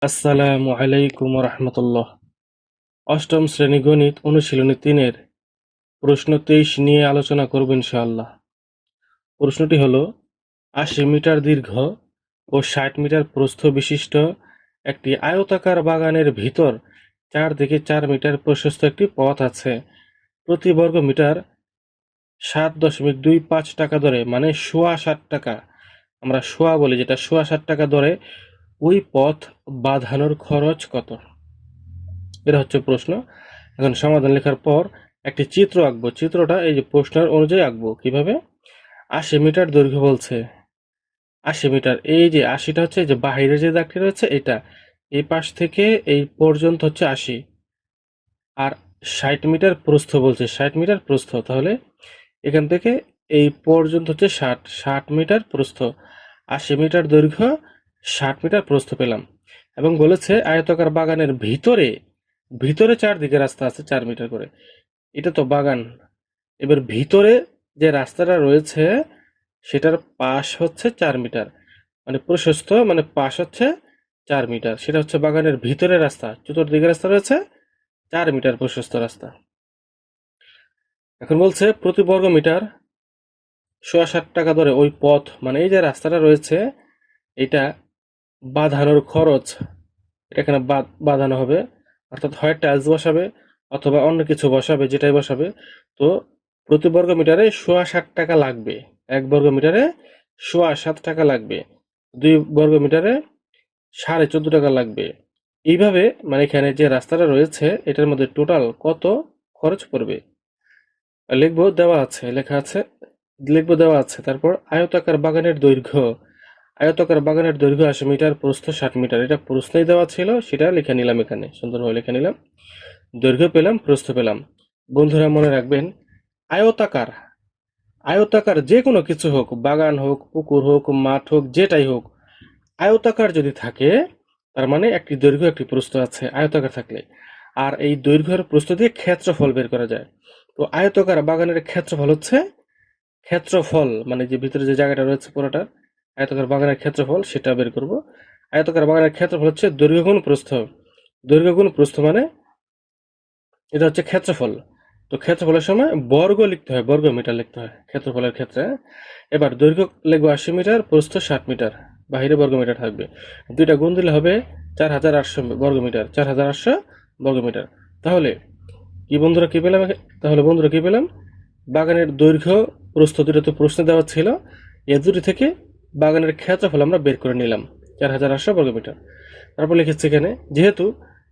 আসসালামু আলাইকুম রহমতুল্লাহ। অষ্টম শ্রেণী গণিত অনুশীলনী 3-এর প্রশ্ন 23 নিয়ে আলোচনা করব ইনশাআল্লাহ। প্রশ্নটি হলো 80 মিটার দীর্ঘ ও 60 মিটার প্রস্থ বিশিষ্ট একটি আয়তাকার বাগানের ভিতর 4 থেকে 4 মিটার প্রশস্ত একটি পথ আছে। প্রতি বর্গ মিটার 7.25 টাকা দরে, মানে সোয়া 60 টাকা, আমরা সোয়া বলি যেটা, সোয়া 60 টাকা দরে ওই পথ বাঁধানোর খরচ কত? এটা হচ্ছে প্রশ্ন। এখন সমাধান লেখার পর একটি চিত্র আঁকবো। চিত্রটা এই যে প্রশ্নের অনুযায়ী আঁকবো। কিভাবে? 80 মিটার দৈর্ঘ্য বলছে, 80 মিটার, এই যে 80টা হচ্ছে এই যে বাহিরে যে দাগটি রয়েছে এটা, এই পাশ থেকে এই পর্যন্ত হচ্ছে 80। আর 60 মিটার প্রস্থ বলছে, 60 মিটার প্রস্থ, তাহলে এখান থেকে এই পর্যন্ত হচ্ছে 60 মিটার প্রস্থ। 80 মিটার দৈর্ঘ্য, 60 মিটার প্রস্থ পেলাম। এবং বলেছে আয়তাকার বাগানের ভিতরে, ভিতরে চারদিকে রাস্তা আছে 4 মিটার করে। এটা তো বাগান। এবার ভিতরে যে রাস্তাটা রয়েছে সেটার পাশ হচ্ছে 4 মিটার, মানে প্রশস্ত, মানে পাশ হচ্ছে 4 মিটার। সেটা হচ্ছে বাগানের ভিতরে রাস্তা, চতুর্দিকে রাস্তা রয়েছে 4 মিটার প্রশস্ত রাস্তা। এখন বলছে প্রতি বর্গ মিটার 60 টাকা দরে ওই পথ, মানে এই যে রাস্তাটা রয়েছে এটা বাঁধানোর খরচ। এটা এখানে বাঁধানো হবে, অর্থাৎ হয় টাইলস বসাবে অথবা অন্য কিছু বসাবে, যেটাই বসাবে। তো প্রতি বর্গ মিটারে 60 টাকা লাগবে। 1 বর্গ মিটারে 60 টাকা লাগবে, 2 বর্গ মিটারে 14.5 টাকা লাগবে। এইভাবে মানে এখানে যে রাস্তাটা রয়েছে এটার মধ্যে টোটাল কত খরচ পড়বে লিখবো, দেওয়া আছে, লেখা আছে, লিখবো, দেওয়া আছে। তারপর আয়তাকার বাগানের দৈর্ঘ্য, আয়তাকার বাগানের দৈর্ঘ্য 80 মিটার, প্রস্থ 60 মিটার। এটা প্রশ্নই দেওয়া ছিল, সেটা লিখে নিলাম, এখানে সুন্দরভাবে লিখে নিলাম। দৈর্ঘ্য পেলাম, প্রস্থ পেলাম। বন্ধুরা মনে রাখবেন, আয়তাকার, আয়তাকার যে কোনো কিছু হোক, বাগান হোক, পুকুর হোক, মাঠ হোক, যেটাই হোক, আয়তাকার যদি থাকে তার মানে একটি দৈর্ঘ্য একটি প্রস্থ আছে আয়তাকার থাকলে। আর এই দৈর্ঘ্যের প্রস্থ দিয়ে ক্ষেত্রফল বের করা যায়। তো আয়তাকার বাগানের ক্ষেত্রফল হচ্ছে, ক্ষেত্রফল মানে যে ভিতরে যে জায়গাটা রয়েছে পুরোটা, আয়তাকার বাগানের ক্ষেত্রফল সেটা বের করব। আয়তাকার বাগানের ক্ষেত্রফল হচ্ছে দৈর্ঘ্য গুণ প্রস্থ। দৈর্ঘ্য গুণ প্রস্থ মানে এটা হচ্ছে ক্ষেত্রফল। তো ক্ষেত্রফলের সময় বর্গ লিখতে হয়, বর্গ মিটার লিখতে হয় ক্ষেত্রফলের ক্ষেত্রে। এবার দৈর্ঘ্য লিখবো 80 মিটার, প্রস্থ 60 মিটার, বাহিরে বর্গ মিটার থাকবে। দুইটা গুণ দিলে হবে 4800 বর্গ মিটার, 4800 বর্গ মিটার। তাহলে কি বন্ধুরা, কি পেলাম? তাহলে বন্ধুরা কি পেলাম? বাগানের দৈর্ঘ্য প্রস্থ দুটো তো প্রশ্নে দেওয়া ছিল, এ দুটি থেকে বাগানের ক্ষেত্রফল আমরা বের করে নিলাম, 4800 বর্গ মিটার। তারপর লিখেছি এখানে, যেহেতু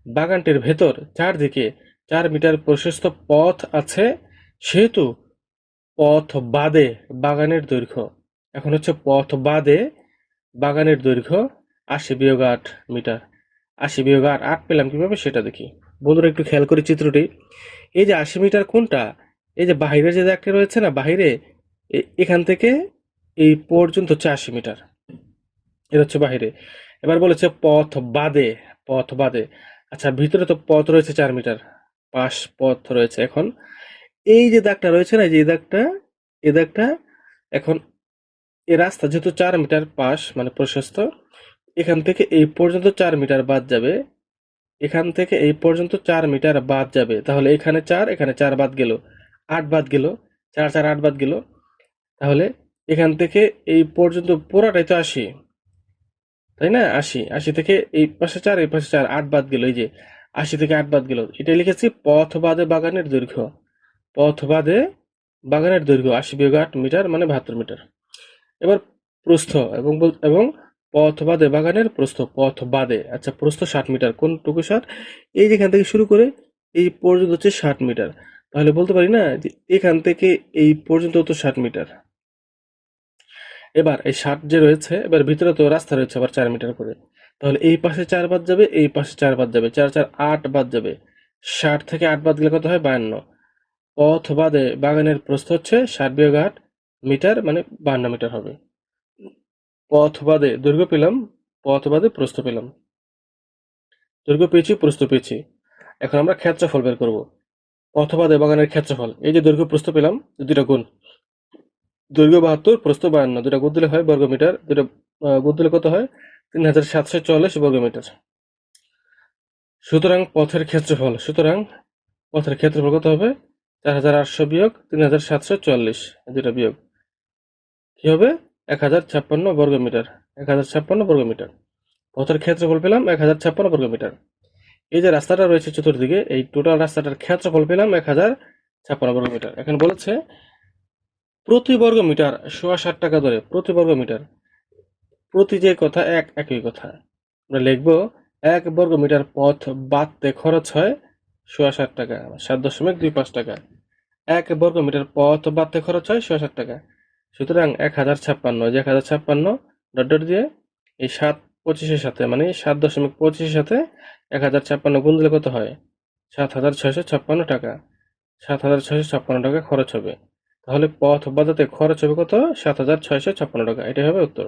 বাগানটির ভেতর চারদিকে 4 মিটার প্রশস্ত পথ আছে, সেহেতু পথ বাদে বাগানের দৈর্ঘ্য, এখন হচ্ছে পথ বাদে বাগানের দৈর্ঘ্য 80 - 8 মিটার। 80 - 8, 8 পেলাম কিভাবে সেটা দেখি। বন্ধুরা একটু খেয়াল করি চিত্রটি। এই যে 80 মিটার কোনটা? এই যে বাহিরে যে একটা রয়েছে না, বাহিরে এখান থেকে এই পর্যন্ত হচ্ছে 80 মিটার, এটা হচ্ছে বাহিরে। এবার বলেছে পথ বাদে, পথ বাদে। আচ্ছা, ভিতরে তো পথ রয়েছে 4 মিটার, পাশ পথ রয়েছে। এখন এই যে দাগটা রয়েছে না, এই যে এই দাগটা, এই দাগটা, এখন এই রাস্তা যেহেতু 4 মিটার পাশ মানে প্রশস্ত, এখান থেকে এই পর্যন্ত 4 মিটার বাদ যাবে, এখান থেকে এই পর্যন্ত 4 মিটার বাদ যাবে। তাহলে এখানে 4, এখানে 4 বাদ গেল, 8 বাদ গেল, 4 4 8 বাদ গেল। তাহলে এখান থেকে এই পর্যন্ত পুরাটাই তো 80, তাই না? 80, 80 থেকে এই পাশে 4, এই পাশে 4, 8 বাদ গেল, এই যে 80 থেকে 8 বাদ গেল। এটাই লিখেছি পথ বাদে বাগানের দৈর্ঘ্য। পথ বাদে বাগানের দৈর্ঘ্য 80 - 8 মিটার, মানে 72 মিটার। এবার প্রস্থ, এবং পথ বাদে বাগানের প্রস্থ, পথ বাদে, আচ্ছা প্রস্থ 60 মিটার, কোনটুকু 60? এই যেখান থেকে শুরু করে এই পর্যন্ত হচ্ছে 60 মিটার। তাহলে বলতে পারি না যে এখান থেকে এই পর্যন্ত তো 60 মিটার। এবার এই 60 যে রয়েছে, এবার ভিতরে তো রাস্তা রয়েছে আবার 4 মিটার করে। তাহলে এই পাশে 4 বাদ যাবে, এই পাশে 4 বাদ যাবে, 4 4 8 বাদ যাবে। 60 থেকে 8 বাদ গেলে কত হয়? 52। পথ বাদে বাগানের প্রস্থ হচ্ছে 60 - 8 মিটার, মানে 52 মিটার হবে। পথ বাদে দৈর্ঘ্য পেলাম, পথ বাদে প্রস্থ পেলাম। দৈর্ঘ্য পেয়েছি, প্রস্থ পেয়েছি। এখন আমরা ক্ষেত্রফল বের করব। পথ বাদে বাগানের ক্ষেত্রফল, এই যে দৈর্ঘ্য প্রস্থ পেলাম, দুইটা গুণ, দৈর্ঘ্য 72, প্রস্থ 52, দুটা গুণ দিলে হয় বর্গ মিটার, দুটা গুণ দিলে কত হয়? 3744 বর্গ মিটার। সুতরাং পথের ক্ষেত্রফল কত হবে? 4,800 বিয়োগ 3,744, দুটা বিয়োগ কি হবে? 1,056 বর্গমিটার। 1,056 বর্গমিটার। পথের ক্ষেত্রফল পেলাম 1,056 বর্গমিটার। এই যে রাস্তাটা রয়েছে চতুর্দিকে, এই টোটাল রাস্তাটার ক্ষেত্রফল পেলাম 1,056 বর্গমিটার। এখন বলেছে প্রতি বর্গমিটার 60 টাকা দরে, প্রতি বর্গমিটার, প্রতি যে কথা একই কথা, আমরা লিখবো 1 বর্গমিটার পথ বাঁধতে খরচ হয় 60 টাকা, 7.25 টাকা। 1 বর্গমিটার পথ বাঁধতে খরচ হয় 60 টাকা। সুতরাং 1,056, যে 1,056 ডট ডট দিয়ে এই 7.25-এর সাথে, মানে 7.25-এর সাথে 1,056 গুণ দিলে কত হয়? 7,656 টাকা। 7,656 টাকা খরচ হবে। তাহলে পথ বাঁধাতে খরচ হবে কত? 7,656 টাকা। এটাই হবে উত্তর।